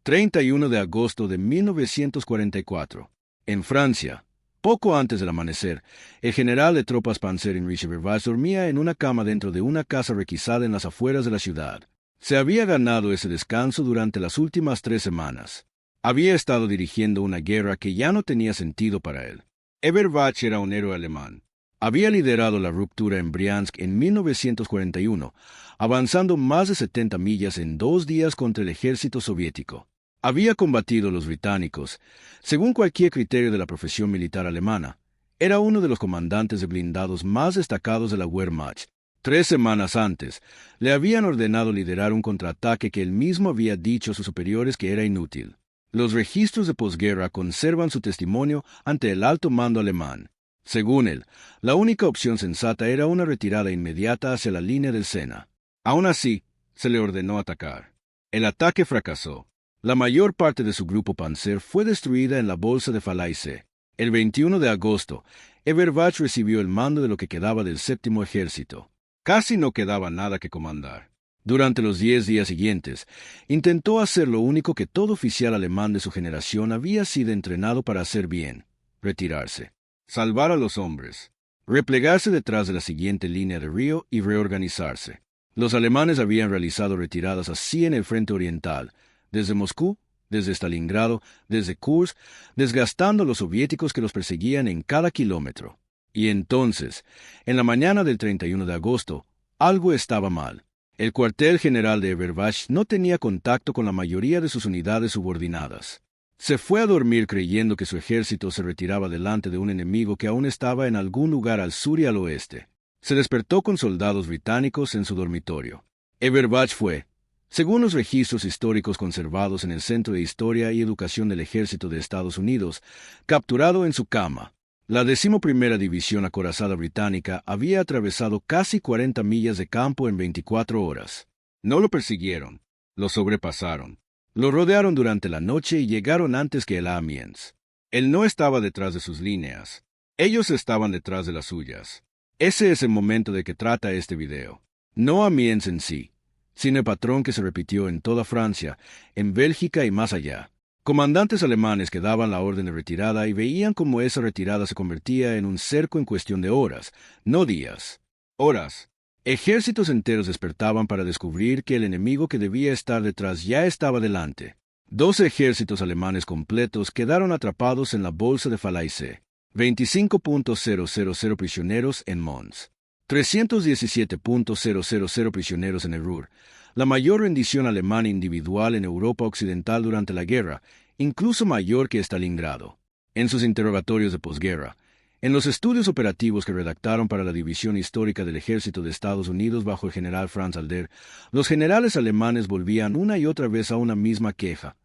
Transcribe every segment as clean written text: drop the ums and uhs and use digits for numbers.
31 de agosto de 1944. En Francia, poco antes del amanecer, el general de tropas Panzer Heinrich Eberbach dormía en una cama dentro de una casa requisada en las afueras de la ciudad. Se había ganado ese descanso durante las últimas 3 semanas. Había estado dirigiendo una guerra que ya no tenía sentido para él. Eberbach era un héroe alemán. Había liderado la ruptura en Briansk en 1941, avanzando más de 70 millas en 2 días contra el ejército soviético. Había combatido a los británicos. Según cualquier criterio de la profesión militar alemana, era uno de los comandantes de blindados más destacados de la Wehrmacht. 3 semanas antes, le habían ordenado liderar un contraataque que él mismo había dicho a sus superiores que era inútil. Los registros de posguerra conservan su testimonio ante el alto mando alemán. Según él, la única opción sensata era una retirada inmediata hacia la línea del Sena. Aún así, se le ordenó atacar. El ataque fracasó. La mayor parte de su grupo Panzer fue destruida en la bolsa de Falaise. El 21 de agosto, Eberbach recibió el mando de lo que quedaba del séptimo ejército. Casi no quedaba nada que comandar. Durante los 10 días siguientes, intentó hacer lo único que todo oficial alemán de su generación había sido entrenado para hacer bien: retirarse, salvar a los hombres, replegarse detrás de la siguiente línea de río y reorganizarse. Los alemanes habían realizado retiradas así en el frente oriental, desde Moscú, desde Stalingrado, desde Kursk, desgastando a los soviéticos que los perseguían en cada kilómetro. Y entonces, en la mañana del 31 de agosto, algo estaba mal. El cuartel general de Eberbach no tenía contacto con la mayoría de sus unidades subordinadas. Se fue a dormir creyendo que su ejército se retiraba delante de un enemigo que aún estaba en algún lugar al sur y al oeste. Se despertó con soldados británicos en su dormitorio. Eberbach fue, según los registros históricos conservados en el Centro de Historia y Educación del Ejército de Estados Unidos, capturado en su cama. La 11ª División Acorazada Británica había atravesado casi 40 millas de campo en 24 horas. No lo persiguieron, lo sobrepasaron. Lo rodearon durante la noche y llegaron antes que él a Amiens. Él no estaba detrás de sus líneas. Ellos estaban detrás de las suyas. Ese es el momento de que trata este video. No Amiens en sí, sino el patrón que se repitió en toda Francia, en Bélgica y más allá. Comandantes alemanes que daban la orden de retirada y veían cómo esa retirada se convertía en un cerco en cuestión de horas, no días. Horas. Ejércitos enteros despertaban para descubrir que el enemigo que debía estar detrás ya estaba delante. 12 ejércitos alemanes completos quedaron atrapados en la bolsa de Falaise. 25.000 prisioneros en Mons. 317.000 prisioneros en el Ruhr, la mayor rendición alemana individual en Europa Occidental durante la guerra, incluso mayor que Stalingrado. En sus interrogatorios de posguerra, en los estudios operativos que redactaron para la División Histórica del Ejército de Estados Unidos bajo el general Franz Halder, los generales alemanes volvían una y otra vez a una misma queja.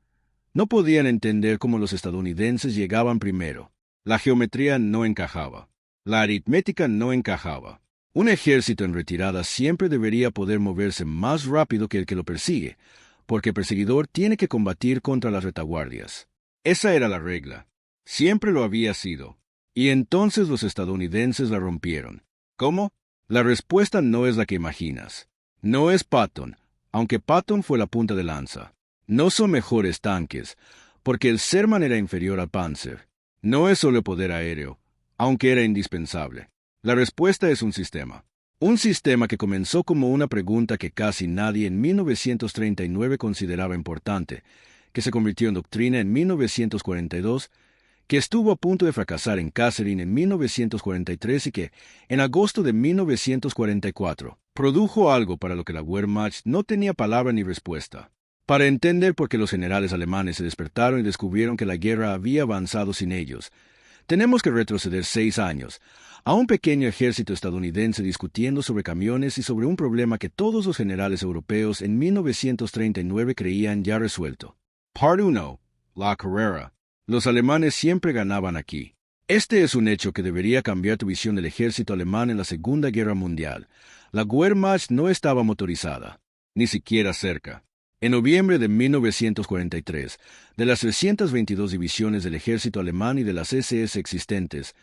No podían entender cómo los estadounidenses llegaban primero. La geometría no encajaba. La aritmética no encajaba. Un ejército en retirada siempre debería poder moverse más rápido que el que lo persigue, porque el perseguidor tiene que combatir contra las retaguardias. Esa era la regla. Siempre lo había sido. Y entonces los estadounidenses la rompieron. ¿Cómo? La respuesta no es la que imaginas. No es Patton, aunque Patton fue la punta de lanza. No son mejores tanques, porque el Sherman era inferior al Panzer. No es solo el poder aéreo, aunque era indispensable. La respuesta es un sistema. Un sistema que comenzó como una pregunta que casi nadie en 1939 consideraba importante, que se convirtió en doctrina en 1942, que estuvo a punto de fracasar en Kasserine en 1943 y que, en agosto de 1944, produjo algo para lo que la Wehrmacht no tenía palabra ni respuesta. Para entender por qué los generales alemanes se despertaron y descubrieron que la guerra había avanzado sin ellos, tenemos que retroceder 6 años, a un pequeño ejército estadounidense discutiendo sobre camiones y sobre un problema que todos los generales europeos en 1939 creían ya resuelto. Part 1. La carrera. Los alemanes siempre ganaban aquí. Este es un hecho que debería cambiar tu visión del ejército alemán en la Segunda Guerra Mundial. La Wehrmacht no estaba motorizada, ni siquiera cerca. En noviembre de 1943, de las 322 divisiones del ejército alemán y de las SS existentes,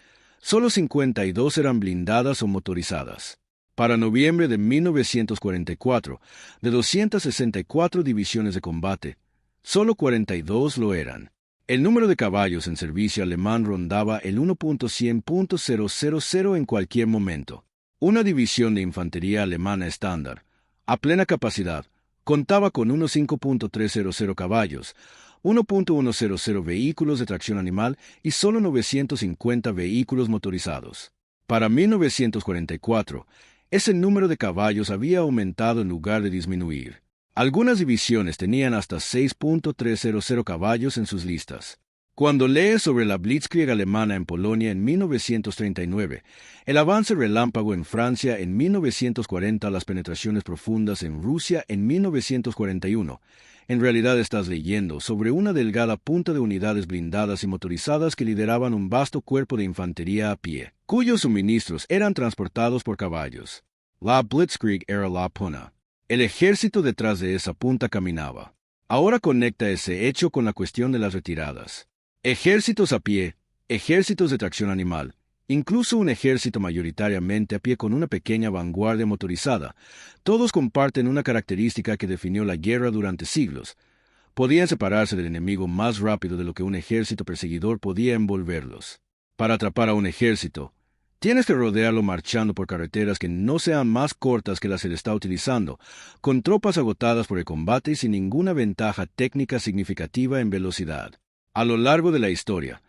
solo 52 eran blindadas o motorizadas. Para noviembre de 1944, de 264 divisiones de combate, Solo 42 lo eran. El número de caballos en servicio alemán rondaba el 1.100.000 en cualquier momento. Una división de infantería alemana estándar, a plena capacidad, contaba con unos 5.300 caballos, 1.100 vehículos de tracción animal y solo 950 vehículos motorizados. Para 1944, ese número de caballos había aumentado en lugar de disminuir. Algunas divisiones tenían hasta 6.300 caballos en sus listas. Cuando lees sobre la Blitzkrieg alemana en Polonia en 1939, el avance relámpago en Francia en 1940, las penetraciones profundas en Rusia en 1941, en realidad estás leyendo sobre una delgada punta de unidades blindadas y motorizadas que lideraban un vasto cuerpo de infantería a pie, cuyos suministros eran transportados por caballos. La Blitzkrieg era la puna. El ejército detrás de esa punta caminaba. Ahora conecta ese hecho con la cuestión de las retiradas. Ejércitos a pie, ejércitos de tracción animal, incluso un ejército mayoritariamente a pie con una pequeña vanguardia motorizada, todos comparten una característica que definió la guerra durante siglos. Podían separarse del enemigo más rápido de lo que un ejército perseguidor podía envolverlos. Para atrapar a un ejército, tienes que rodearlo marchando por carreteras que no sean más cortas que las que él está utilizando, con tropas agotadas por el combate y sin ninguna ventaja técnica significativa en velocidad. A lo largo de la historia,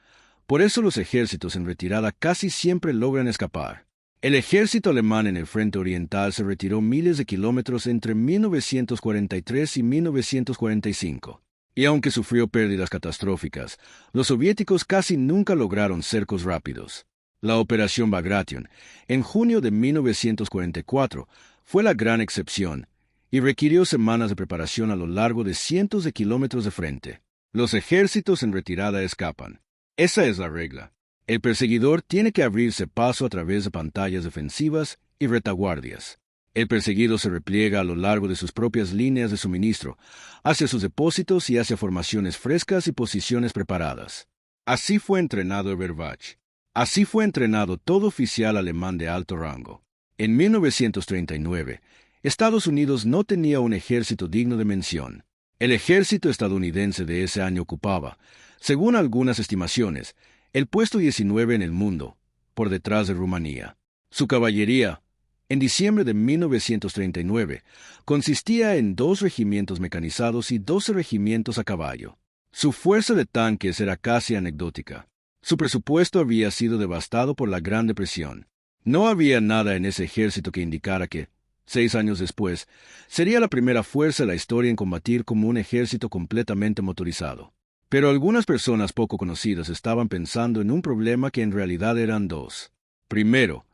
por eso los ejércitos en retirada casi siempre logran escapar. El ejército alemán en el frente oriental se retiró miles de kilómetros entre 1943 y 1945. Y aunque sufrió pérdidas catastróficas, los soviéticos casi nunca lograron cercos rápidos. La Operación Bagration, en junio de 1944, fue la gran excepción, y requirió semanas de preparación a lo largo de cientos de kilómetros de frente. Los ejércitos en retirada escapan. Esa es la regla. El perseguidor tiene que abrirse paso a través de pantallas defensivas y retaguardias. El perseguido se repliega a lo largo de sus propias líneas de suministro, hacia sus depósitos y hacia formaciones frescas y posiciones preparadas. Así fue entrenado el Wehrmacht. Así fue entrenado todo oficial alemán de alto rango. En 1939, Estados Unidos no tenía un ejército digno de mención. El ejército estadounidense de ese año ocupaba, según algunas estimaciones, el puesto 19 en el mundo, por detrás de Rumanía. Su caballería, en diciembre de 1939, consistía en 2 regimientos mecanizados y 12 regimientos a caballo. Su fuerza de tanques era casi anecdótica. Su presupuesto había sido devastado por la Gran Depresión. No había nada en ese ejército que indicara que, 6 años después, sería la primera fuerza de la historia en combatir como un ejército completamente motorizado. Pero algunas personas poco conocidas estaban pensando en un problema que en realidad eran 2. Primero,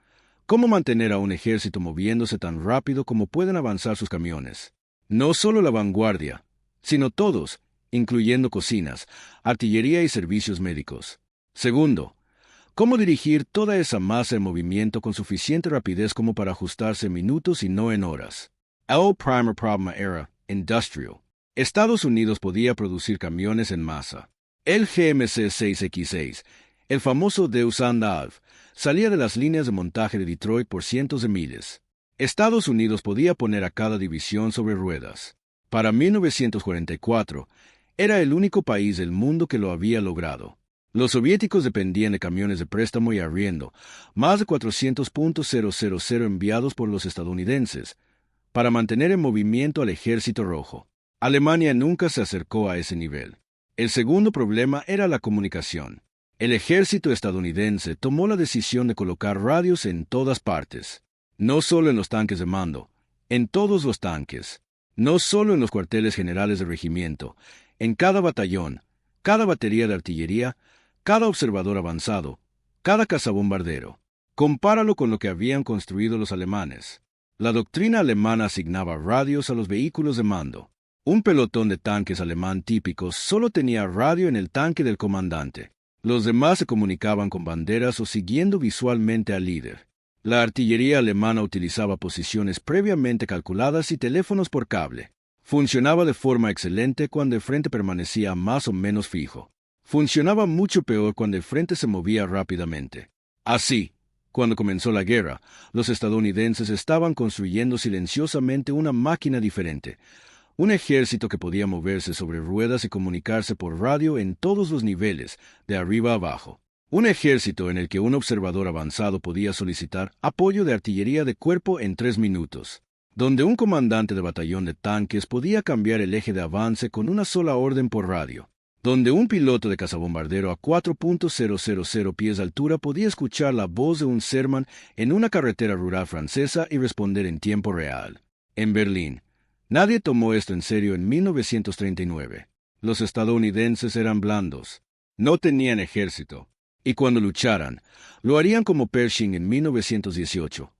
¿cómo mantener a un ejército moviéndose tan rápido como pueden avanzar sus camiones? No solo la vanguardia, sino todos, incluyendo cocinas, artillería y servicios médicos. Segundo, ¿cómo dirigir toda esa masa en movimiento con suficiente rapidez como para ajustarse en minutos y no en horas? El primer problema era industrial. Estados Unidos podía producir camiones en masa. El GMC 6X6, el famoso Deus Ex Machina, salía de las líneas de montaje de Detroit por cientos de miles. Estados Unidos podía poner a cada división sobre ruedas. Para 1944, era el único país del mundo que lo había logrado. Los soviéticos dependían de camiones de préstamo y arriendo, más de 400.000 enviados por los estadounidenses, para mantener en movimiento al Ejército Rojo. Alemania nunca se acercó a ese nivel. El segundo problema era la comunicación. El ejército estadounidense tomó la decisión de colocar radios en todas partes. No solo en los tanques de mando, en todos los tanques. No solo en los cuarteles generales del regimiento, en cada batallón, cada batería de artillería, cada observador avanzado, cada cazabombardero. Compáralo con lo que habían construido los alemanes. La doctrina alemana asignaba radios a los vehículos de mando. Un pelotón de tanques alemán típicos solo tenía radio en el tanque del comandante. Los demás se comunicaban con banderas o siguiendo visualmente al líder. La artillería alemana utilizaba posiciones previamente calculadas y teléfonos por cable. Funcionaba de forma excelente cuando el frente permanecía más o menos fijo. Funcionaba mucho peor cuando el frente se movía rápidamente. Así, cuando comenzó la guerra, los estadounidenses estaban construyendo silenciosamente una máquina diferente, Un ejército que podía moverse sobre ruedas y comunicarse por radio en todos los niveles, de arriba a abajo. Un ejército en el que un observador avanzado podía solicitar apoyo de artillería de cuerpo en 3 minutos. Donde un comandante de batallón de tanques podía cambiar el eje de avance con una sola orden por radio. Donde un piloto de cazabombardero a 4.000 pies de altura podía escuchar la voz de un Sherman en una carretera rural francesa y responder en tiempo real. En Berlín, nadie tomó esto en serio en 1939. Los estadounidenses eran blandos. No tenían ejército. Y cuando lucharan, lo harían como Pershing en 1918.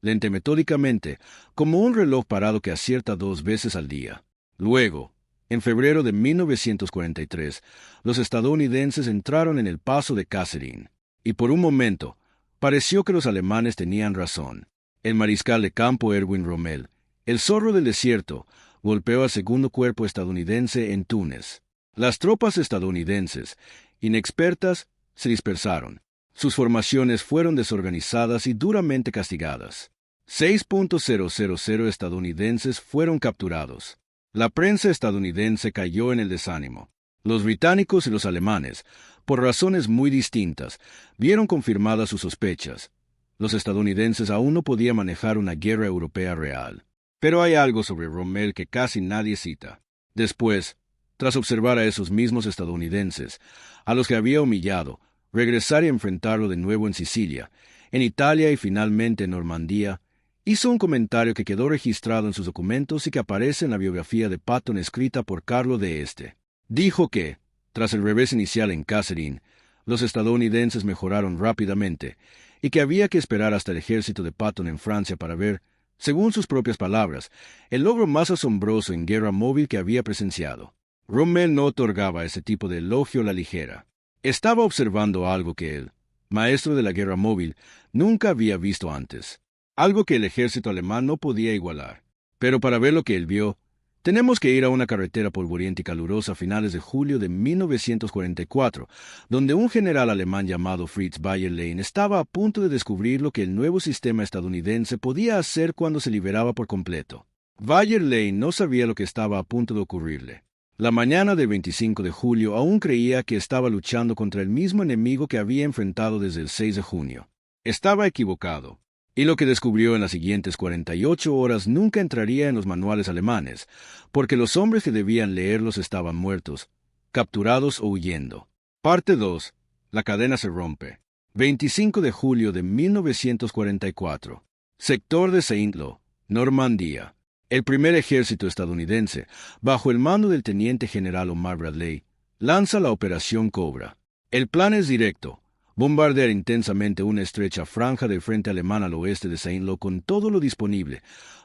Lente metódicamente, como un reloj parado que acierta 2 veces al día. Luego, en febrero de 1943, los estadounidenses entraron en el paso de Kasserine. Y por un momento, pareció que los alemanes tenían razón. El mariscal de campo Erwin Rommel, el zorro del desierto, golpeó al segundo cuerpo estadounidense en Túnez. Las tropas estadounidenses, inexpertas, se dispersaron. Sus formaciones fueron desorganizadas y duramente castigadas. 6.000 estadounidenses fueron capturados. La prensa estadounidense cayó en el desánimo. Los británicos y los alemanes, por razones muy distintas, vieron confirmadas sus sospechas. Los estadounidenses aún no podían manejar una guerra europea real. Pero hay algo sobre Rommel que casi nadie cita. Después, tras observar a esos mismos estadounidenses, a los que había humillado, regresar y enfrentarlo de nuevo en Sicilia, en Italia y finalmente en Normandía, hizo un comentario que quedó registrado en sus documentos y que aparece en la biografía de Patton escrita por Carlo de Este. Dijo que, tras el revés inicial en Kasserine, los estadounidenses mejoraron rápidamente y que había que esperar hasta el ejército de Patton en Francia para ver, según sus propias palabras, el logro más asombroso en guerra móvil que había presenciado. Rommel no otorgaba ese tipo de elogio a la ligera. Estaba observando algo que él, maestro de la guerra móvil, nunca había visto antes. Algo que el ejército alemán no podía igualar. Pero para ver lo que él vio, tenemos que ir a una carretera polvorienta y calurosa a finales de julio de 1944, donde un general alemán llamado Fritz Bayerlein estaba a punto de descubrir lo que el nuevo sistema estadounidense podía hacer cuando se liberaba por completo. Bayerlein no sabía lo que estaba a punto de ocurrirle. La mañana del 25 de julio aún creía que estaba luchando contra el mismo enemigo que había enfrentado desde el 6 de junio. Estaba equivocado. Y lo que descubrió en las siguientes 48 horas nunca entraría en los manuales alemanes, porque los hombres que debían leerlos estaban muertos, capturados o huyendo. Parte 2. La cadena se rompe. 25 de julio de 1944. Sector de Saint-Lô, Normandía. El primer ejército estadounidense, bajo el mando del teniente general Omar Bradley, lanza la Operación Cobra. El plan es directo. Bombardear intensamente una estrecha franja del frente alemán al oeste de Saint-Lô con todo lo disponible,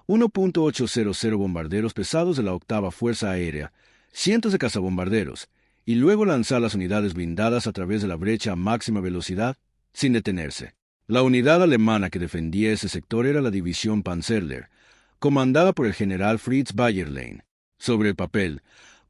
1.800 bombarderos pesados de la 8ª Fuerza Aérea, cientos de cazabombarderos, y luego lanzar las unidades blindadas a través de la brecha a máxima velocidad, sin detenerse. La unidad alemana que defendía ese sector era la división Panzerlehr, comandada por el general Fritz Bayerlein. Sobre el papel,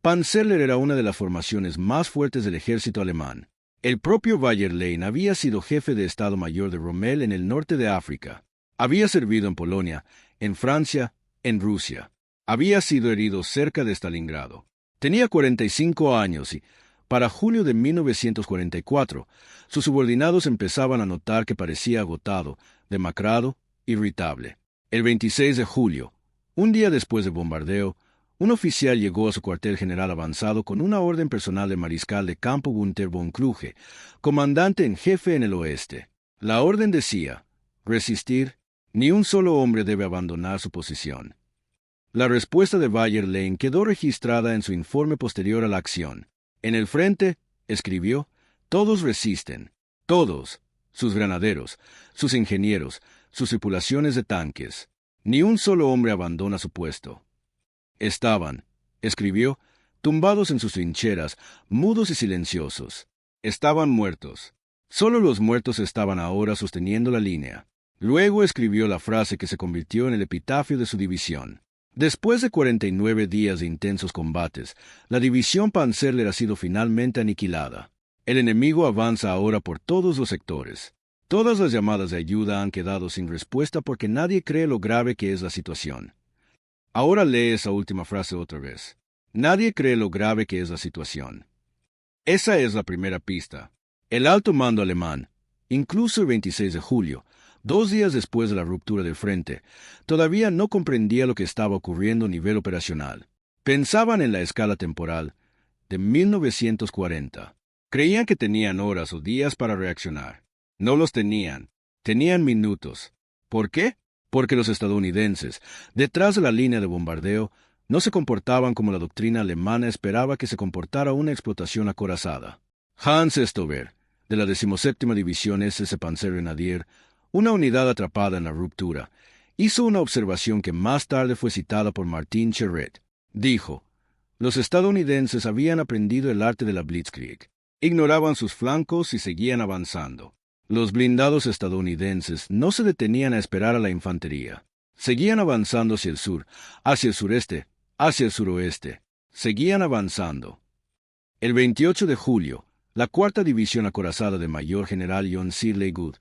Panzerlehr era una de las formaciones más fuertes del ejército alemán. El propio Bayerlein había sido jefe de Estado Mayor de Rommel en el norte de África. Había servido en Polonia, en Francia, en Rusia. Había sido herido cerca de Stalingrado. Tenía 45 años y, para julio de 1944, sus subordinados empezaban a notar que parecía agotado, demacrado, irritable. El 26 de julio, un día después del bombardeo, un oficial llegó a su cuartel general avanzado con una orden personal del mariscal de campo Günther von Kluge, comandante en jefe en el oeste. La orden decía, resistir, ni un solo hombre debe abandonar su posición. La respuesta de Bayerlein quedó registrada en su informe posterior a la acción. En el frente, escribió, todos resisten, todos, sus granaderos, sus ingenieros, sus tripulaciones de tanques. Ni un solo hombre abandona su puesto. Estaban, escribió, tumbados en sus trincheras, mudos y silenciosos. Estaban muertos. Solo los muertos estaban ahora sosteniendo la línea. Luego escribió la frase que se convirtió en el epitafio de su división. Después de 49 días de intensos combates, la división Panzerlehr ha sido finalmente aniquilada. El enemigo avanza ahora por todos los sectores. Todas las llamadas de ayuda han quedado sin respuesta porque nadie cree lo grave que es la situación. Ahora lee esa última frase otra vez. Nadie cree lo grave que es la situación. Esa es la primera pista. El alto mando alemán, incluso el 26 de julio, 2 días después de la ruptura del frente, todavía no comprendía lo que estaba ocurriendo a nivel operacional. Pensaban en la escala temporal de 1940. Creían que tenían horas o días para reaccionar. No los tenían. Tenían minutos. ¿Por qué? Porque los estadounidenses, detrás de la línea de bombardeo, no se comportaban como la doctrina alemana esperaba que se comportara una explotación acorazada. Hans Estover, de la 17ª División SS Panzergrenadier, una unidad atrapada en la ruptura, hizo una observación que más tarde fue citada por Martin Cherret. Dijo, los estadounidenses habían aprendido el arte de la Blitzkrieg. Ignoraban sus flancos y seguían avanzando. Los blindados estadounidenses no se detenían a esperar a la infantería. Seguían avanzando hacia el sur, hacia el sureste, hacia el suroeste. Seguían avanzando. El 28 de julio, la 4ª División acorazada de Mayor General John Sidley Good,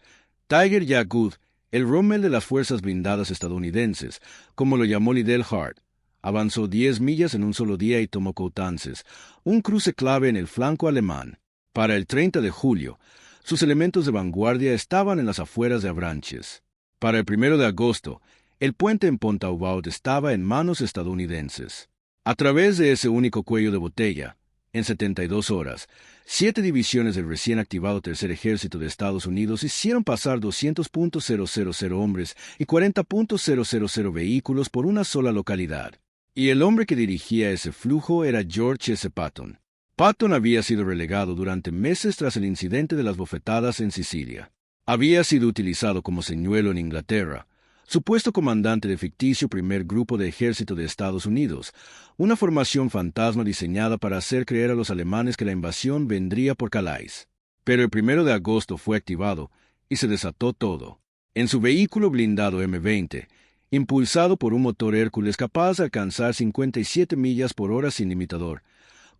Tiger Jack Good, el Rommel de las fuerzas blindadas estadounidenses, como lo llamó Liddell Hart, avanzó 10 millas en un solo día y tomó Coutances, un cruce clave en el flanco alemán. Para el 30 de julio, sus elementos de vanguardia estaban en las afueras de Avranches. Para el 1 de agosto, el puente en Pont-Aubert estaba en manos estadounidenses. A través de ese único cuello de botella, en 72 horas, 7 divisiones del recién activado Tercer Ejército de Estados Unidos hicieron pasar 200.000 hombres y 40.000 vehículos por una sola localidad. Y el hombre que dirigía ese flujo era George S. Patton. Patton había sido relegado durante meses tras el incidente de las bofetadas en Sicilia. Había sido utilizado como señuelo en Inglaterra, supuesto comandante del ficticio primer grupo de ejército de Estados Unidos, una formación fantasma diseñada para hacer creer a los alemanes que la invasión vendría por Calais. Pero el 1 de agosto fue activado y se desató todo. En su vehículo blindado M-20, impulsado por un motor Hércules capaz de alcanzar 57 millas por hora sin limitador,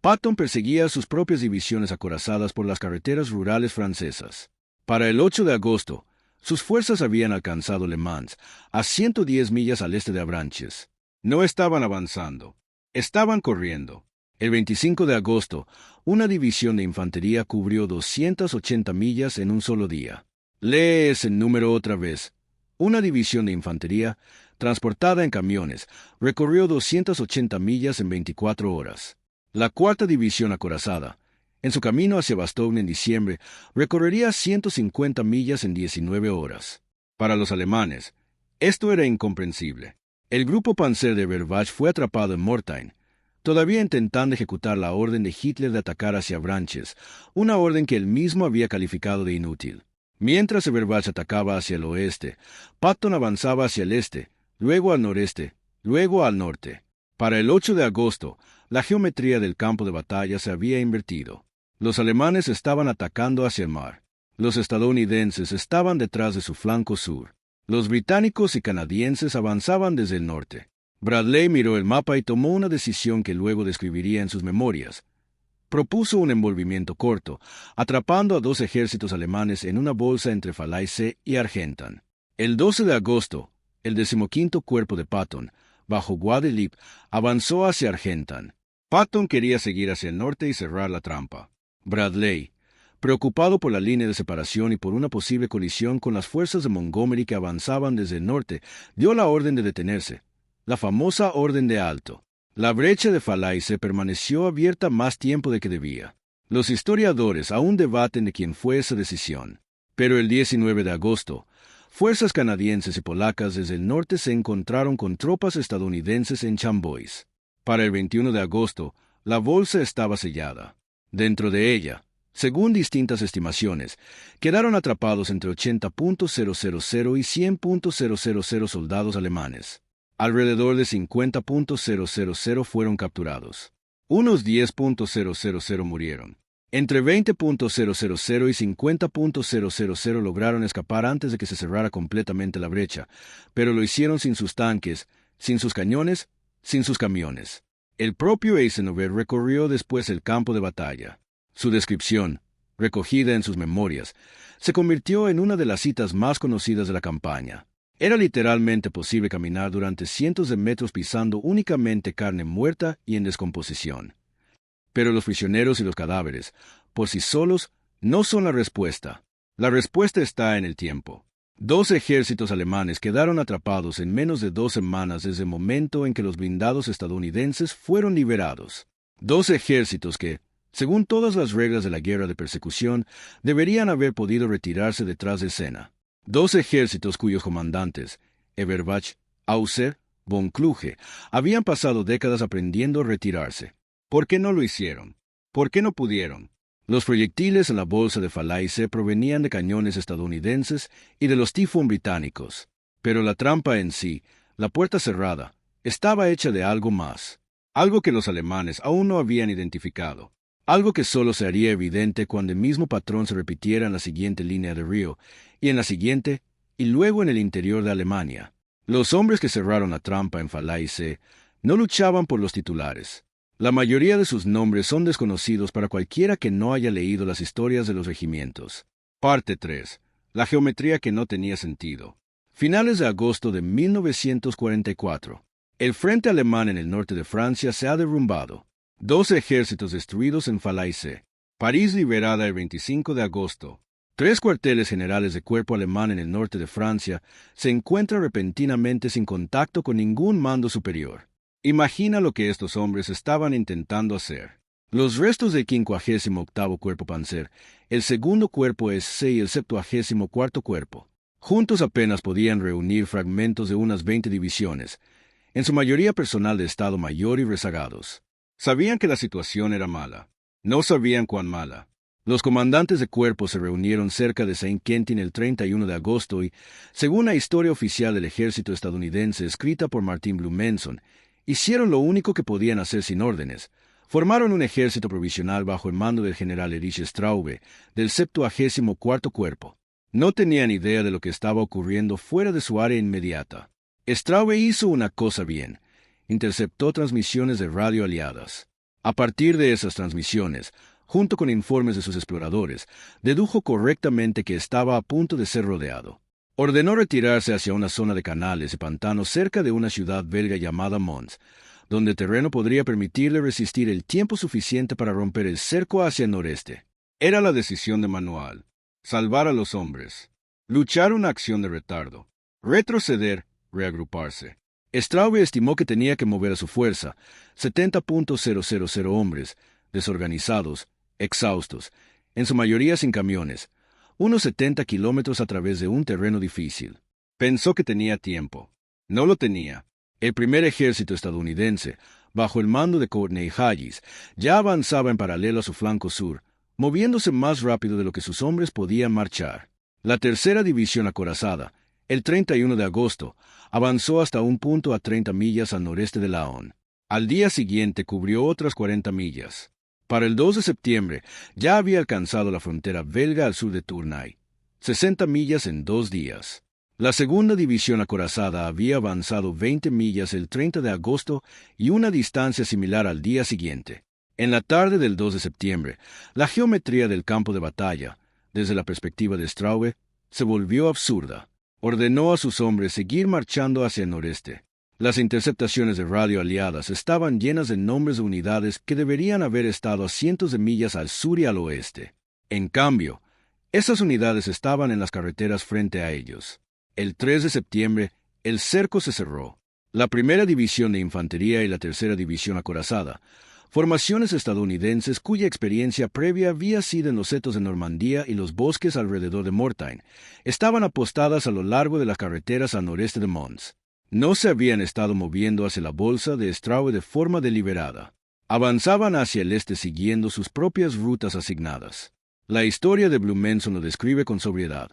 Patton perseguía a sus propias divisiones acorazadas por las carreteras rurales francesas. Para el 8 de agosto, sus fuerzas habían alcanzado Le Mans, a 110 millas al este de Avranches. No estaban avanzando, estaban corriendo. El 25 de agosto, una división de infantería cubrió 280 millas en un solo día. Lee ese número otra vez. Una división de infantería, transportada en camiones, recorrió 280 millas en 24 horas. La 4ª División acorazada, en su camino hacia Bastogne en diciembre, recorrería 150 millas en 19 horas. Para los alemanes, esto era incomprensible. El grupo Panzer de Wehrmacht fue atrapado en Mortain, todavía intentando ejecutar la orden de Hitler de atacar hacia Avranches, una orden que él mismo había calificado de inútil. Mientras Wehrmacht atacaba hacia el oeste, Patton avanzaba hacia el este, luego al noreste, luego al norte. Para el 8 de agosto, la geometría del campo de batalla se había invertido. Los alemanes estaban atacando hacia el mar. Los estadounidenses estaban detrás de su flanco sur. Los británicos y canadienses avanzaban desde el norte. Bradley miró el mapa y tomó una decisión que luego describiría en sus memorias. Propuso un envolvimiento corto, atrapando a 2 ejércitos alemanes en una bolsa entre Falaise y Argentan. El 12 de agosto, el 15º Cuerpo de Patton, bajo Guadeloupe, avanzó hacia Argentan. Patton quería seguir hacia el norte y cerrar la trampa. Bradley, preocupado por la línea de separación y por una posible colisión con las fuerzas de Montgomery que avanzaban desde el norte, dio la orden de detenerse, la famosa orden de alto. La brecha de Falaise permaneció abierta más tiempo de que debía. Los historiadores aún debaten de quién fue esa decisión. Pero el 19 de agosto, fuerzas canadienses y polacas desde el norte se encontraron con tropas estadounidenses en Chambois. Para el 21 de agosto, la bolsa estaba sellada. Dentro de ella, según distintas estimaciones, quedaron atrapados entre 80.000 y 100.000 soldados alemanes. Alrededor de 50.000 fueron capturados. Unos 10.000 murieron. Entre 20.000 y 50.000 lograron escapar antes de que se cerrara completamente la brecha, pero lo hicieron sin sus tanques, sin sus cañones, sin sus camiones. El propio Eisenhower recorrió después el campo de batalla. Su descripción, recogida en sus memorias, se convirtió en una de las citas más conocidas de la campaña. Era literalmente posible caminar durante cientos de metros pisando únicamente carne muerta y en descomposición. Pero los prisioneros y los cadáveres, por sí solos, no son la respuesta. La respuesta está en el tiempo. 2 ejércitos alemanes quedaron atrapados en menos de 2 semanas desde el momento en que los blindados estadounidenses fueron liberados. 2 ejércitos que, según todas las reglas de la guerra de persecución, deberían haber podido retirarse detrás de escena. 2 ejércitos cuyos comandantes, Eberbach, Auser, von Kluge, habían pasado décadas aprendiendo a retirarse. ¿Por qué no lo hicieron? ¿Por qué no pudieron? Los proyectiles en la bolsa de Falaise provenían de cañones estadounidenses y de los Typhoon británicos. Pero la trampa en sí, la puerta cerrada, estaba hecha de algo más. Algo que los alemanes aún no habían identificado. Algo que solo se haría evidente cuando el mismo patrón se repitiera en la siguiente línea de río, y en la siguiente, y luego en el interior de Alemania. Los hombres que cerraron la trampa en Falaise no luchaban por los titulares. La mayoría de sus nombres son desconocidos para cualquiera que no haya leído las historias de los regimientos. Parte 3. La geometría que no tenía sentido. Finales de agosto de 1944. El frente alemán en el norte de Francia se ha derrumbado. 2 ejércitos destruidos en Falaise. París liberada el 25 de agosto. 3 cuarteles generales de cuerpo alemán en el norte de Francia se encuentran repentinamente sin contacto con ningún mando superior. Imagina lo que estos hombres estaban intentando hacer. Los restos del 58º Cuerpo Panzer, el segundo cuerpo SC y el 74º Cuerpo, juntos apenas podían reunir fragmentos de unas 20 divisiones, en su mayoría personal de Estado Mayor y rezagados. Sabían que la situación era mala. No sabían cuán mala. Los comandantes de cuerpo se reunieron cerca de Saint-Quentin el 31 de agosto y, según la historia oficial del ejército estadounidense escrita por Martin Blumenson, hicieron lo único que podían hacer sin órdenes. Formaron un ejército provisional bajo el mando del general Erich Straube, del 74º Cuerpo. No tenían idea de lo que estaba ocurriendo fuera de su área inmediata. Straube hizo una cosa bien. Interceptó transmisiones de radio aliadas. A partir de esas transmisiones, junto con informes de sus exploradores, dedujo correctamente que estaba a punto de ser rodeado. Ordenó retirarse hacia una zona de canales y pantanos cerca de una ciudad belga llamada Mons, donde el terreno podría permitirle resistir el tiempo suficiente para romper el cerco hacia el noreste. Era la decisión de manual. Salvar a los hombres. Luchar una acción de retardo. Retroceder, reagruparse. Straube estimó que tenía que mover a su fuerza, 70.000 hombres, desorganizados, exhaustos, en su mayoría sin camiones, unos 70 kilómetros a través de un terreno difícil. Pensó que tenía tiempo. No lo tenía. El primer ejército estadounidense, bajo el mando de Courtney Hayes, ya avanzaba en paralelo a su flanco sur, moviéndose más rápido de lo que sus hombres podían marchar. La tercera división acorazada, el 31 de agosto, avanzó hasta un punto a 30 millas al noreste de Laon. Al día siguiente cubrió otras 40 millas. Para el 2 de septiembre ya había alcanzado la frontera belga al sur de Tournai, 60 millas en 2 días. La segunda división acorazada había avanzado 20 millas el 30 de agosto y una distancia similar al día siguiente. En la tarde del 2 de septiembre, la geometría del campo de batalla, desde la perspectiva de Straube, se volvió absurda. Ordenó a sus hombres seguir marchando hacia el noreste. Las interceptaciones de radio aliadas estaban llenas de nombres de unidades que deberían haber estado a cientos de millas al sur y al oeste. En cambio, esas unidades estaban en las carreteras frente a ellos. El 3 de septiembre, el cerco se cerró. La primera división de infantería y la tercera división acorazada, formaciones estadounidenses cuya experiencia previa había sido en los setos de Normandía y los bosques alrededor de Mortain, estaban apostadas a lo largo de las carreteras al noreste de Mons. No se habían estado moviendo hacia la bolsa de Straube de forma deliberada. Avanzaban hacia el este siguiendo sus propias rutas asignadas. La historia de Blumenson lo describe con sobriedad.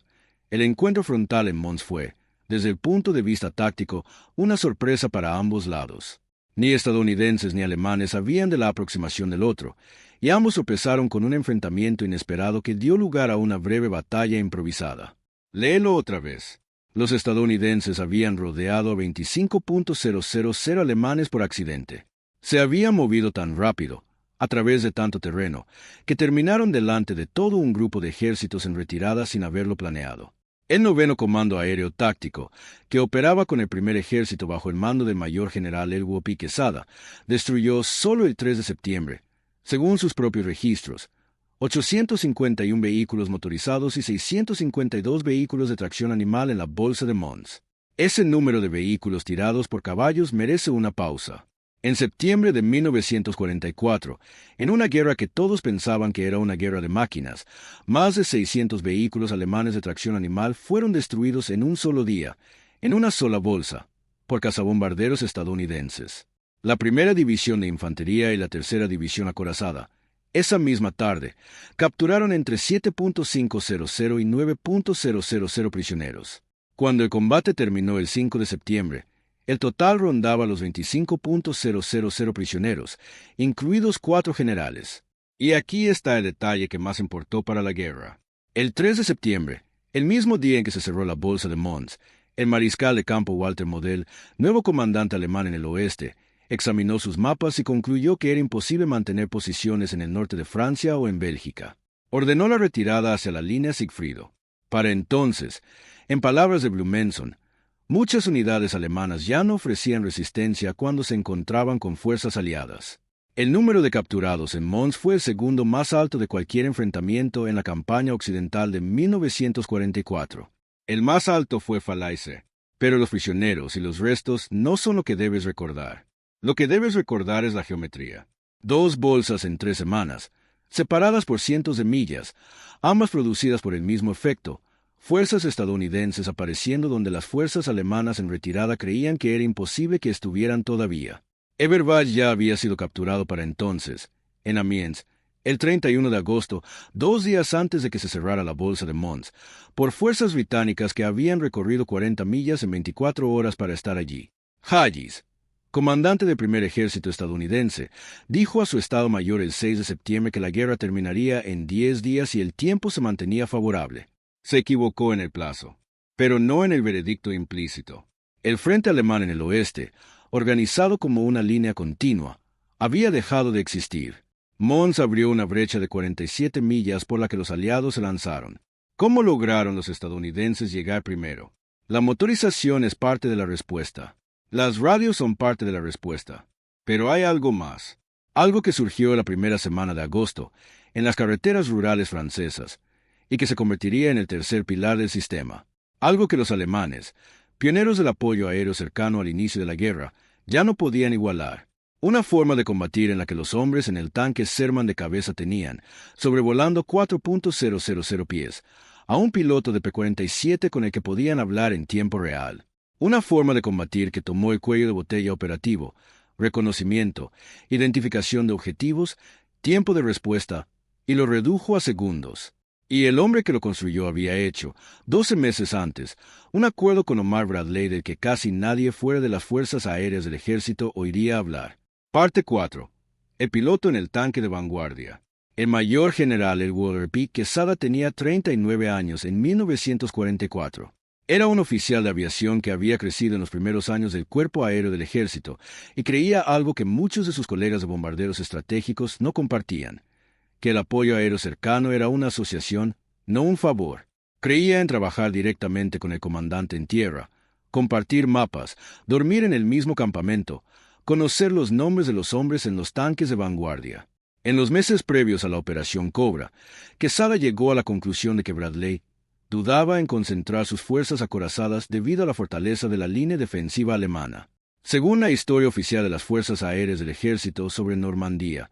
El encuentro frontal en Mons fue, desde el punto de vista táctico, una sorpresa para ambos lados. Ni estadounidenses ni alemanes sabían de la aproximación del otro, y ambos tropezaron con un enfrentamiento inesperado que dio lugar a una breve batalla improvisada. Léelo otra vez. Los estadounidenses habían rodeado a 25.000 alemanes por accidente. Se habían movido tan rápido, a través de tanto terreno, que terminaron delante de todo un grupo de ejércitos en retirada sin haberlo planeado. El noveno Comando Aéreo Táctico, que operaba con el primer ejército bajo el mando del mayor general Elhuo P. Quesada, destruyó solo el 3 de septiembre, según sus propios registros, 851 vehículos motorizados y 652 vehículos de tracción animal en la Bolsa de Mons. Ese número de vehículos tirados por caballos merece una pausa. En septiembre de 1944, en una guerra que todos pensaban que era una guerra de máquinas, más de 600 vehículos alemanes de tracción animal fueron destruidos en un solo día, en una sola bolsa, por cazabombarderos estadounidenses. La primera división de infantería y la tercera división acorazada, esa misma tarde, capturaron entre 7.500 y 9.000 prisioneros. Cuando el combate terminó el 5 de septiembre, el total rondaba los 25.000 prisioneros, incluidos 4 generales. Y aquí está el detalle que más importó para la guerra. El 3 de septiembre, el mismo día en que se cerró la Bolsa de Mons, el mariscal de campo Walter Model, nuevo comandante alemán en el oeste, examinó sus mapas y concluyó que era imposible mantener posiciones en el norte de Francia o en Bélgica. Ordenó la retirada hacia la línea Sigfrido. Para entonces, en palabras de Blumenson, muchas unidades alemanas ya no ofrecían resistencia cuando se encontraban con fuerzas aliadas. El número de capturados en Mons fue el segundo más alto de cualquier enfrentamiento en la campaña occidental de 1944. El más alto fue Falaise. Pero los prisioneros y los restos no son lo que debes recordar. Lo que debes recordar es la geometría. 2 bolsas en 3 semanas, separadas por cientos de millas, ambas producidas por el mismo efecto, fuerzas estadounidenses apareciendo donde las fuerzas alemanas en retirada creían que era imposible que estuvieran todavía. Eberbach ya había sido capturado para entonces, en Amiens, el 31 de agosto, 2 días antes de que se cerrara la Bolsa de Mons, por fuerzas británicas que habían recorrido 40 millas en 24 horas para estar allí. Hayes, comandante del primer ejército estadounidense, dijo a su Estado Mayor el 6 de septiembre que la guerra terminaría en 10 días y el tiempo se mantenía favorable. Se equivocó en el plazo, pero no en el veredicto implícito. El frente alemán en el oeste, organizado como una línea continua, había dejado de existir. Mons abrió una brecha de 47 millas por la que los aliados se lanzaron. ¿Cómo lograron los estadounidenses llegar primero? La motorización es parte de la respuesta. Las radios son parte de la respuesta. Pero hay algo más. Algo que surgió la primera semana de agosto, en las carreteras rurales francesas, y que se convertiría en el tercer pilar del sistema. Algo que los alemanes, pioneros del apoyo aéreo cercano al inicio de la guerra, ya no podían igualar. Una forma de combatir en la que los hombres en el tanque Sherman de cabeza tenían, sobrevolando 4.000 pies, a un piloto de P-47 con el que podían hablar en tiempo real. Una forma de combatir que tomó el cuello de botella operativo, reconocimiento, identificación de objetivos, tiempo de respuesta, y lo redujo a segundos. Y el hombre que lo construyó había hecho, 12 meses antes, un acuerdo con Omar Bradley del que casi nadie fuera de las fuerzas aéreas del ejército oiría hablar. Parte 4. El piloto en el tanque de vanguardia. El mayor general Elhuo P. Quesada tenía 39 años en 1944. Era un oficial de aviación que había crecido en los primeros años del Cuerpo Aéreo del Ejército y creía algo que muchos de sus colegas de bombarderos estratégicos no compartían, que el apoyo aéreo cercano era una asociación, no un favor. Creía en trabajar directamente con el comandante en tierra, compartir mapas, dormir en el mismo campamento, conocer los nombres de los hombres en los tanques de vanguardia. En los meses previos a la Operación Cobra, Quesada llegó a la conclusión de que Bradley dudaba en concentrar sus fuerzas acorazadas debido a la fortaleza de la línea defensiva alemana. Según la historia oficial de las Fuerzas Aéreas del Ejército sobre Normandía,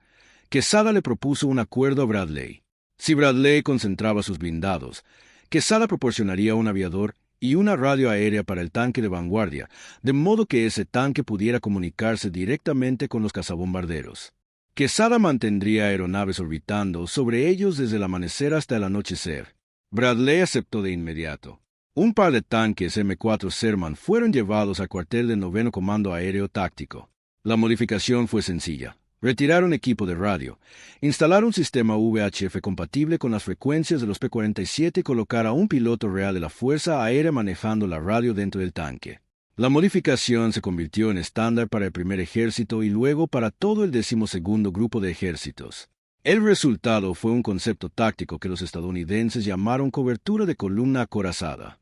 Quesada le propuso un acuerdo a Bradley. Si Bradley concentraba sus blindados, Quesada proporcionaría un aviador y una radio aérea para el tanque de vanguardia, de modo que ese tanque pudiera comunicarse directamente con los cazabombarderos. Quesada mantendría aeronaves orbitando sobre ellos desde el amanecer hasta el anochecer. Bradley aceptó de inmediato. Un par de tanques M4 Sherman fueron llevados al cuartel del 9º Comando Aéreo Táctico. La modificación fue sencilla. Retirar un equipo de radio, instalar un sistema VHF compatible con las frecuencias de los P-47 y colocar a un piloto real de la Fuerza Aérea manejando la radio dentro del tanque. La modificación se convirtió en estándar para el primer ejército y luego para todo el 12º grupo de ejércitos. El resultado fue un concepto táctico que los estadounidenses llamaron cobertura de columna acorazada.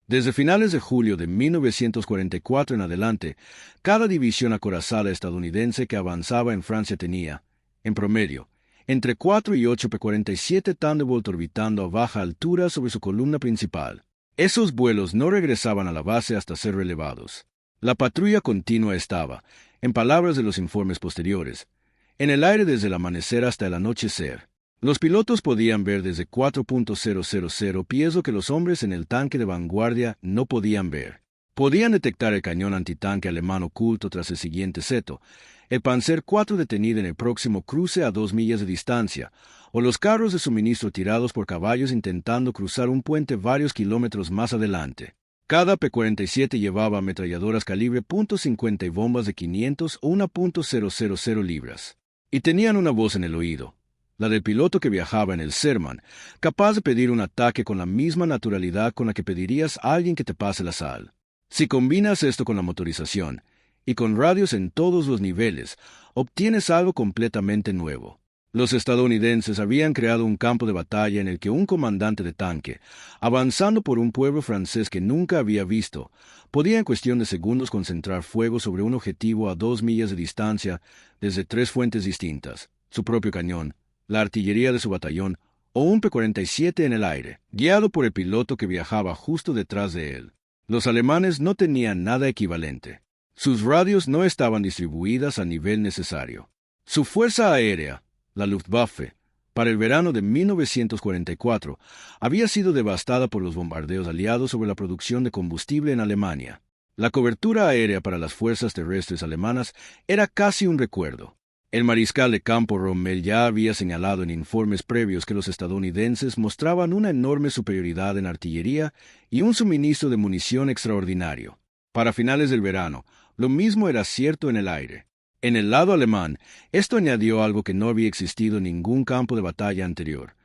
Desde finales de julio de 1944 en adelante, cada división acorazada estadounidense que avanzaba en Francia tenía, en promedio, entre 4 y 8 P-47 Thunderbolt orbitando a baja altura sobre su columna principal. Esos vuelos no regresaban a la base hasta ser relevados. La patrulla continua estaba, en palabras de los informes posteriores, en el aire desde el amanecer hasta el anochecer. Los pilotos podían ver desde 4.000 pies lo que los hombres en el tanque de vanguardia no podían ver. Podían detectar el cañón antitanque alemán oculto tras el siguiente seto, el Panzer IV detenido en el próximo cruce a 2 millas de distancia, o los carros de suministro tirados por caballos intentando cruzar un puente varios kilómetros más adelante. Cada P-47 llevaba ametralladoras calibre .50 y bombas de 500 o 1.000 libras. Y tenían una voz en el oído, la del piloto que viajaba en el Sherman, capaz de pedir un ataque con la misma naturalidad con la que pedirías a alguien que te pase la sal. Si combinas esto con la motorización, y con radios en todos los niveles, obtienes algo completamente nuevo. Los estadounidenses habían creado un campo de batalla en el que un comandante de tanque, avanzando por un pueblo francés que nunca había visto, podía en cuestión de segundos concentrar fuego sobre un objetivo a 2 millas de distancia desde 3 fuentes distintas, su propio cañón, la artillería de su batallón o un P-47 en el aire, guiado por el piloto que viajaba justo detrás de él. Los alemanes no tenían nada equivalente. Sus radios no estaban distribuidas a nivel necesario. Su fuerza aérea, la Luftwaffe, para el verano de 1944, había sido devastada por los bombardeos aliados sobre la producción de combustible en Alemania. La cobertura aérea para las fuerzas terrestres alemanas era casi un recuerdo. El mariscal de campo Rommel ya había señalado en informes previos que los estadounidenses mostraban una enorme superioridad en artillería y un suministro de munición extraordinario. Para finales del verano, lo mismo era cierto en el aire. En el lado alemán, esto añadió algo que no había existido en ningún campo de batalla anterior: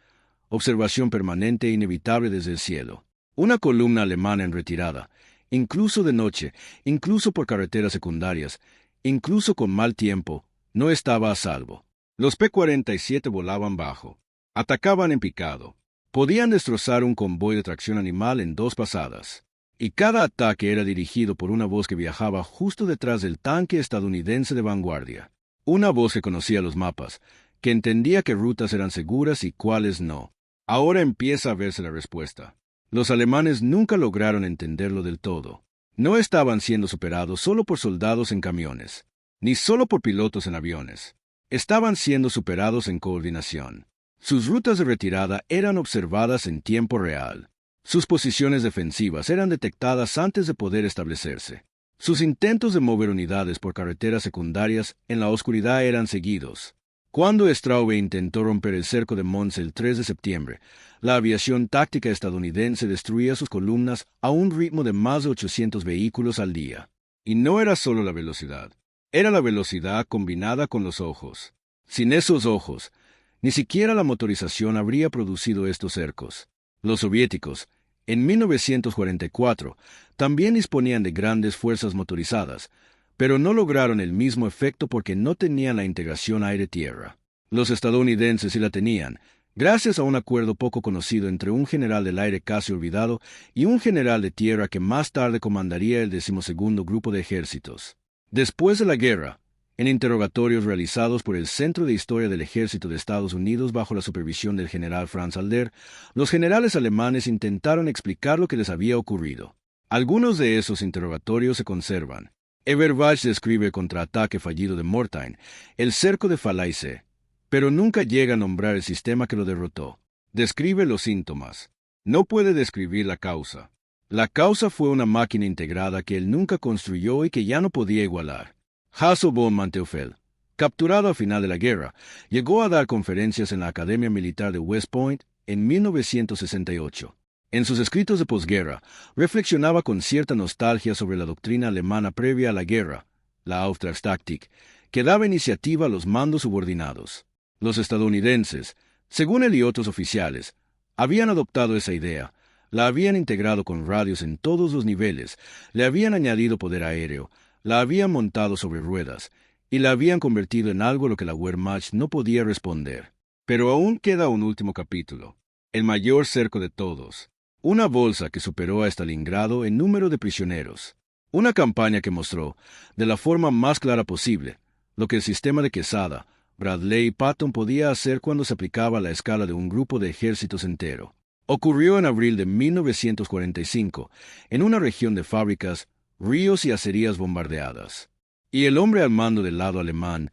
observación permanente e inevitable desde el cielo. Una columna alemana en retirada, incluso de noche, incluso por carreteras secundarias, incluso con mal tiempo, no estaba a salvo. Los P-47 volaban bajo, atacaban en picado, podían destrozar un convoy de tracción animal en 2 pasadas. Y cada ataque era dirigido por una voz que viajaba justo detrás del tanque estadounidense de vanguardia. Una voz que conocía los mapas, que entendía qué rutas eran seguras y cuáles no. Ahora empieza a verse la respuesta. Los alemanes nunca lograron entenderlo del todo. No estaban siendo superados solo por soldados en camiones, ni solo por pilotos en aviones. Estaban siendo superados en coordinación. Sus rutas de retirada eran observadas en tiempo real. Sus posiciones defensivas eran detectadas antes de poder establecerse. Sus intentos de mover unidades por carreteras secundarias en la oscuridad eran seguidos. Cuando Straube intentó romper el cerco de Mons el 3 de septiembre, la aviación táctica estadounidense destruía sus columnas a un ritmo de más de 800 vehículos al día. Y no era solo la velocidad, era la velocidad combinada con los ojos. Sin esos ojos, ni siquiera la motorización habría producido estos cercos. Los soviéticos, en 1944, también disponían de grandes fuerzas motorizadas, pero no lograron el mismo efecto porque no tenían la integración aire-tierra. Los estadounidenses sí la tenían, gracias a un acuerdo poco conocido entre un general del aire casi olvidado y un general de tierra que más tarde comandaría el 12º Grupo de Ejércitos. Después de la guerra, en interrogatorios realizados por el Centro de Historia del Ejército de Estados Unidos bajo la supervisión del general Franz Halder, los generales alemanes intentaron explicar lo que les había ocurrido. Algunos de esos interrogatorios se conservan. Eberbach describe el contraataque fallido de Mortain, el cerco de Falaise, pero nunca llega a nombrar el sistema que lo derrotó. Describe los síntomas. No puede describir la causa. La causa fue una máquina integrada que él nunca construyó y que ya no podía igualar. Hasso von Manteuffel, capturado al final de la guerra, llegó a dar conferencias en la Academia Militar de West Point en 1968. En sus escritos de posguerra, reflexionaba con cierta nostalgia sobre la doctrina alemana previa a la guerra, la Auftragstaktik, que daba iniciativa a los mandos subordinados. Los estadounidenses, según él y otros oficiales, habían adoptado esa idea, la habían integrado con radios en todos los niveles, le habían añadido poder aéreo, la habían montado sobre ruedas, y la habían convertido en algo a lo que la Wehrmacht no podía responder. Pero aún queda un último capítulo, el mayor cerco de todos. Una bolsa que superó a Stalingrado en número de prisioneros. Una campaña que mostró, de la forma más clara posible, lo que el sistema de Quesada, Bradley y Patton podía hacer cuando se aplicaba a la escala de un grupo de ejércitos entero. Ocurrió en abril de 1945, en una región de fábricas, ríos y acerías bombardeadas. Y el hombre al mando del lado alemán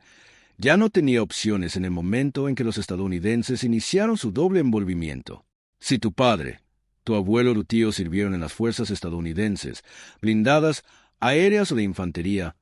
ya no tenía opciones en el momento en que los estadounidenses iniciaron su doble envolvimiento. Si tu padre, tu abuelo o tu tío sirvieron en las fuerzas estadounidenses, blindadas, aéreas o de infantería,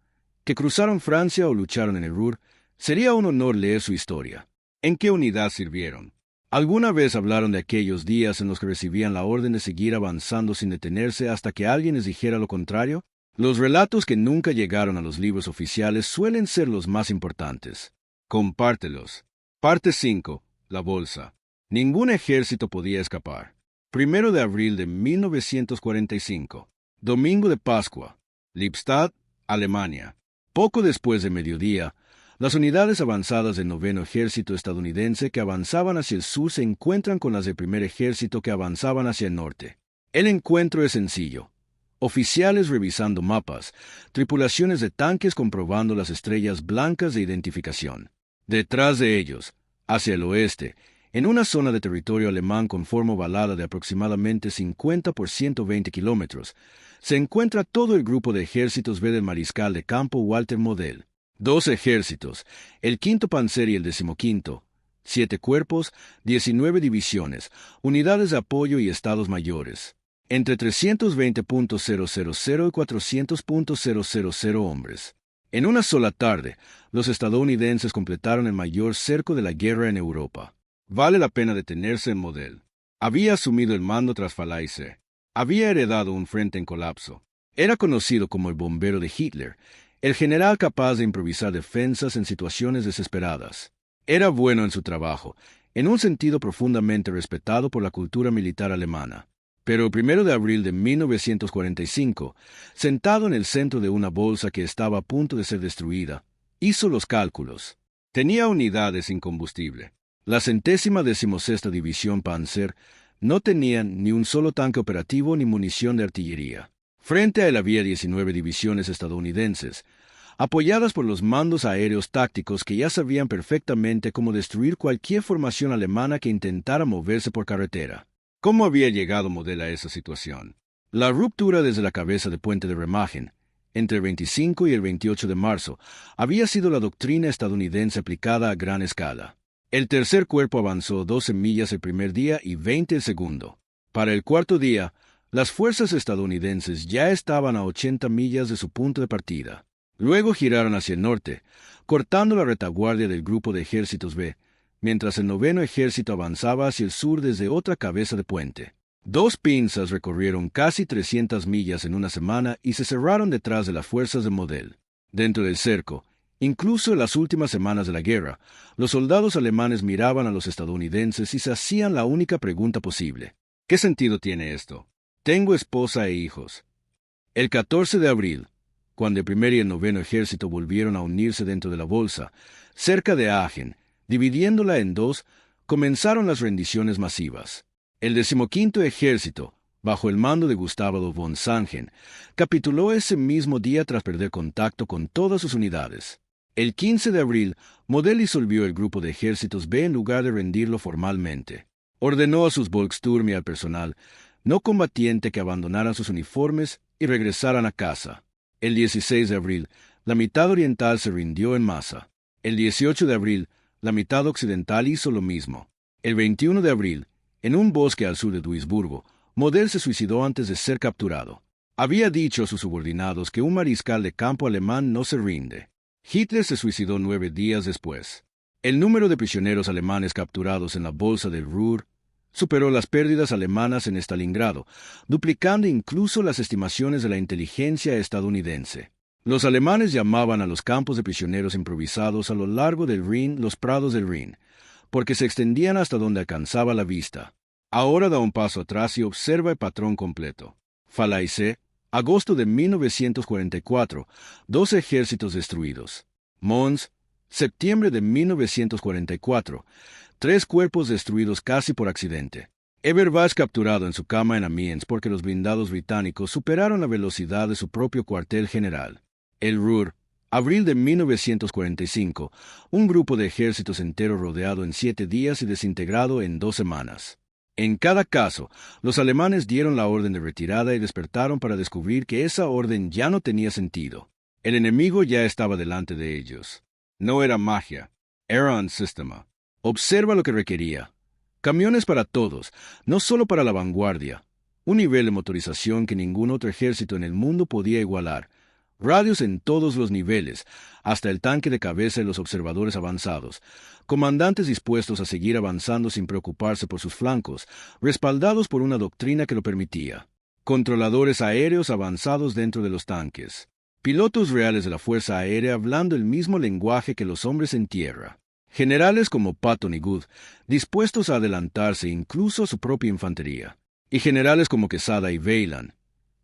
que cruzaron Francia o lucharon en el Ruhr, sería un honor leer su historia. ¿En qué unidad sirvieron? ¿Alguna vez hablaron de aquellos días en los que recibían la orden de seguir avanzando sin detenerse hasta que alguien les dijera lo contrario? Los relatos que nunca llegaron a los libros oficiales suelen ser los más importantes. Compártelos. Parte 5. La bolsa. Ningún ejército podía escapar. 1 de abril de 1945. Domingo de Pascua. Lippstadt, Alemania. Poco después de mediodía, las unidades avanzadas del 9º Ejército estadounidense que avanzaban hacia el sur se encuentran con las del 1er Ejército que avanzaban hacia el norte. El encuentro es sencillo. Oficiales revisando mapas, tripulaciones de tanques comprobando las estrellas blancas de identificación. Detrás de ellos, hacia el oeste, en una zona de territorio alemán con forma ovalada de aproximadamente 50 por 120 kilómetros, se encuentra todo el grupo de ejércitos B del mariscal de campo Walter Model. 2 ejércitos, el 5º Panzer y el 15º, 7 cuerpos, 19 divisiones, unidades de apoyo y estados mayores, entre 320.000 y 400.000 hombres. En una sola tarde, los estadounidenses completaron el mayor cerco de la guerra en Europa. Vale la pena detenerse en Model. Había asumido el mando tras Falaise. Había heredado un frente en colapso. Era conocido como el bombero de Hitler, el general capaz de improvisar defensas en situaciones desesperadas. Era bueno en su trabajo, en un sentido profundamente respetado por la cultura militar alemana. Pero el 1 de abril de 1945, sentado en el centro de una bolsa que estaba a punto de ser destruida, hizo los cálculos. Tenía unidades sin combustible. La 116ª División Panzer no tenía ni un solo tanque operativo ni munición de artillería. Frente a él había 19 divisiones estadounidenses, apoyadas por los mandos aéreos tácticos que ya sabían perfectamente cómo destruir cualquier formación alemana que intentara moverse por carretera. ¿Cómo había llegado Model a esa situación? La ruptura desde la cabeza de Puente de Remagen, entre el 25 y el 28 de marzo, había sido la doctrina estadounidense aplicada a gran escala. El tercer cuerpo avanzó 12 millas el primer día y 20 el segundo. Para el cuarto día, las fuerzas estadounidenses ya estaban a 80 millas de su punto de partida. Luego giraron hacia el norte, cortando la retaguardia del grupo de ejércitos B, mientras el 9º Ejército avanzaba hacia el sur desde otra cabeza de puente. 2 pinzas recorrieron casi 300 millas en una semana y se cerraron detrás de las fuerzas de Model. Dentro del cerco, incluso en las últimas semanas de la guerra, los soldados alemanes miraban a los estadounidenses y se hacían la única pregunta posible. ¿Qué sentido tiene esto? Tengo esposa e hijos. El 14 de abril, cuando el 1er y el 9º Ejército volvieron a unirse dentro de la bolsa, cerca de Aachen, dividiéndola en 2, comenzaron las rendiciones masivas. El 15º Ejército, bajo el mando de Gustav Adolf von Zangen, capituló ese mismo día tras perder contacto con todas sus unidades. El 15 de abril, Model disolvió el grupo de ejércitos B en lugar de rendirlo formalmente. Ordenó a sus Volkssturm y al personal no combatiente que abandonaran sus uniformes y regresaran a casa. El 16 de abril, la mitad oriental se rindió en masa. El 18 de abril, la mitad occidental hizo lo mismo. El 21 de abril, en un bosque al sur de Duisburgo, Model se suicidó antes de ser capturado. Había dicho a sus subordinados que un mariscal de campo alemán no se rinde. Hitler se suicidó 9 días después. El número de prisioneros alemanes capturados en la bolsa del Ruhr superó las pérdidas alemanas en Stalingrado, duplicando incluso las estimaciones de la inteligencia estadounidense. Los alemanes llamaban a los campos de prisioneros improvisados a lo largo del Rin los prados del Rin, porque se extendían hasta donde alcanzaba la vista. Ahora da un paso atrás y observa el patrón completo. Falaise, agosto de 1944, 2 ejércitos destruidos. Mons, septiembre de 1944, 3 cuerpos destruidos casi por accidente. Everbach capturado en su cama en Amiens porque los blindados británicos superaron la velocidad de su propio cuartel general. El Ruhr, abril de 1945, un grupo de ejércitos entero rodeado en 7 días y desintegrado en 2 semanas. En cada caso, los alemanes dieron la orden de retirada y despertaron para descubrir que esa orden ya no tenía sentido. El enemigo ya estaba delante de ellos. No era magia, era un sistema. Observa lo que requería. Camiones para todos, no solo para la vanguardia. Un nivel de motorización que ningún otro ejército en el mundo podía igualar. Radios en todos los niveles, hasta el tanque de cabeza y los observadores avanzados. Comandantes dispuestos a seguir avanzando sin preocuparse por sus flancos, respaldados por una doctrina que lo permitía. Controladores aéreos avanzados dentro de los tanques. Pilotos reales de la Fuerza Aérea hablando el mismo lenguaje que los hombres en tierra. Generales como Patton y Good, dispuestos a adelantarse incluso a su propia infantería. Y generales como Quesada y Weyland,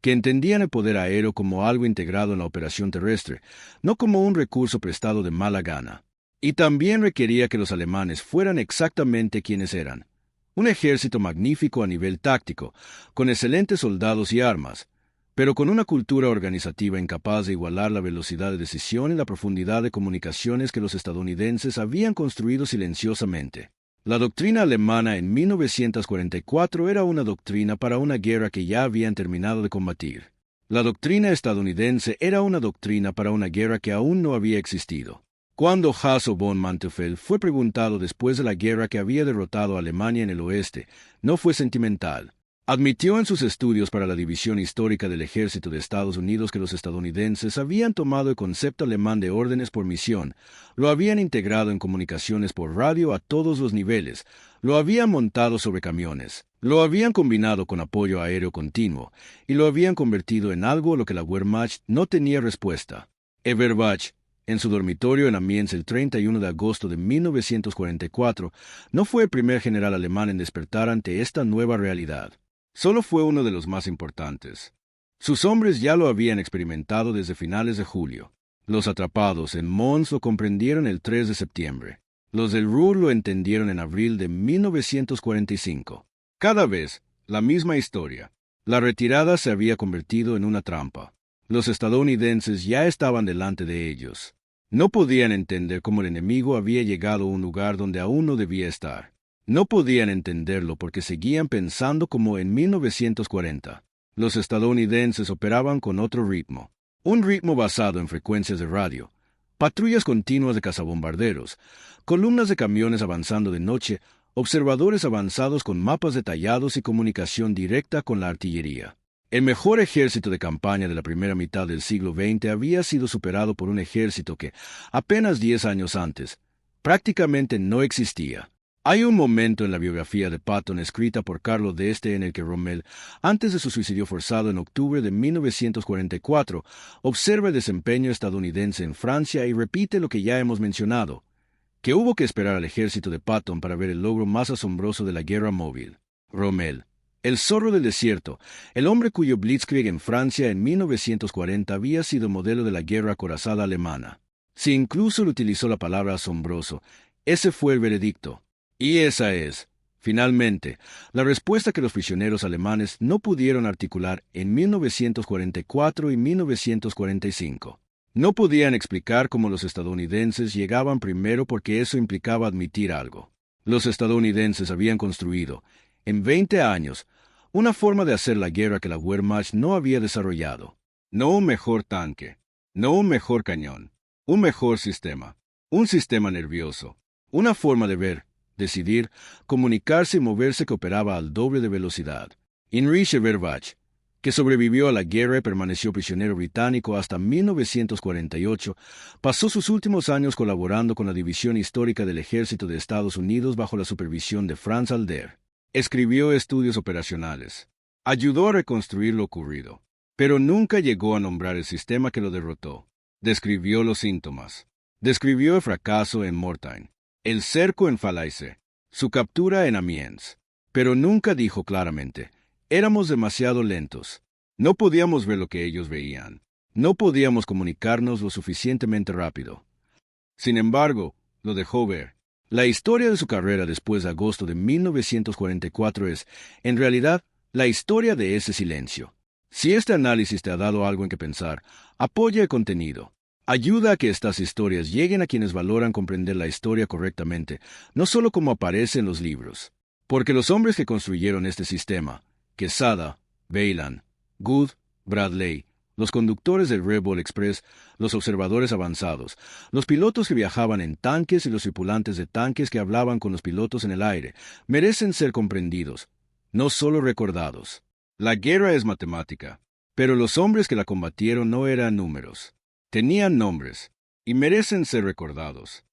que entendían el poder aéreo como algo integrado en la operación terrestre, no como un recurso prestado de mala gana. Y también requería que los alemanes fueran exactamente quienes eran. Un ejército magnífico a nivel táctico, con excelentes soldados y armas, pero con una cultura organizativa incapaz de igualar la velocidad de decisión y la profundidad de comunicaciones que los estadounidenses habían construido silenciosamente. La doctrina alemana en 1944 era una doctrina para una guerra que ya habían terminado de combatir. La doctrina estadounidense era una doctrina para una guerra que aún no había existido. Cuando Hasso von Manteuffel fue preguntado después de la guerra que había derrotado a Alemania en el oeste, no fue sentimental. Admitió en sus estudios para la división histórica del ejército de Estados Unidos que los estadounidenses habían tomado el concepto alemán de órdenes por misión, lo habían integrado en comunicaciones por radio a todos los niveles, lo habían montado sobre camiones, lo habían combinado con apoyo aéreo continuo, y lo habían convertido en algo a lo que la Wehrmacht no tenía respuesta. Everbach, en su dormitorio en Amiens el 31 de agosto de 1944, no fue el primer general alemán en despertar ante esta nueva realidad. Solo fue uno de los más importantes. Sus hombres ya lo habían experimentado desde finales de julio. Los atrapados en Mons lo comprendieron el 3 de septiembre. Los del Ruhr lo entendieron en abril de 1945. Cada vez, la misma historia. La retirada se había convertido en una trampa. Los estadounidenses ya estaban delante de ellos. No podían entender cómo el enemigo había llegado a un lugar donde aún no debía estar. No podían entenderlo porque seguían pensando como en 1940. Los estadounidenses operaban con otro ritmo. Un ritmo basado en frecuencias de radio, patrullas continuas de cazabombarderos, columnas de camiones avanzando de noche, observadores avanzados con mapas detallados y comunicación directa con la artillería. El mejor ejército de campaña de la primera mitad del siglo XX había sido superado por un ejército que, apenas 10 años antes, prácticamente no existía. Hay un momento en la biografía de Patton escrita por Carlo d'Este en el que Rommel, antes de su suicidio forzado en octubre de 1944, observa el desempeño estadounidense en Francia y repite lo que ya hemos mencionado, que hubo que esperar al ejército de Patton para ver el logro más asombroso de la guerra móvil. Rommel, el zorro del desierto, el hombre cuyo Blitzkrieg en Francia en 1940 había sido modelo de la guerra acorazada alemana. Si incluso le utilizó la palabra asombroso, ese fue el veredicto. Y esa es, finalmente, la respuesta que los prisioneros alemanes no pudieron articular en 1944 y 1945. No podían explicar cómo los estadounidenses llegaban primero porque eso implicaba admitir algo. Los estadounidenses habían construido, en 20 años, una forma de hacer la guerra que la Wehrmacht no había desarrollado. No un mejor tanque, no un mejor cañón, un mejor sistema, un sistema nervioso, una forma de ver, decidir, comunicarse y moverse que operaba al doble de velocidad. Heinrich Everbach, que sobrevivió a la guerra y permaneció prisionero británico hasta 1948, pasó sus últimos años colaborando con la División Histórica del Ejército de Estados Unidos bajo la supervisión de Franz Halder. Escribió estudios operacionales. Ayudó a reconstruir lo ocurrido, pero nunca llegó a nombrar el sistema que lo derrotó. Describió los síntomas. Describió el fracaso en Mortain, el cerco en Falaise, su captura en Amiens, pero nunca dijo claramente, éramos demasiado lentos, no podíamos ver lo que ellos veían, no podíamos comunicarnos lo suficientemente rápido. Sin embargo, lo dejó ver, La historia de su carrera después de agosto de 1944 es, en realidad, la historia de ese silencio. Si este análisis te ha dado algo en que pensar, apoya el contenido. Ayuda a que estas historias lleguen a quienes valoran comprender la historia correctamente, no solo como aparece en los libros. Porque los hombres que construyeron este sistema, Quesada, Weyland, Good, Bradley, los conductores del Red Bull Express, los observadores avanzados, los pilotos que viajaban en tanques y los tripulantes de tanques que hablaban con los pilotos en el aire, merecen ser comprendidos, no solo recordados. La guerra es matemática, pero los hombres que la combatieron no eran números. Tenían nombres, y merecen ser recordados.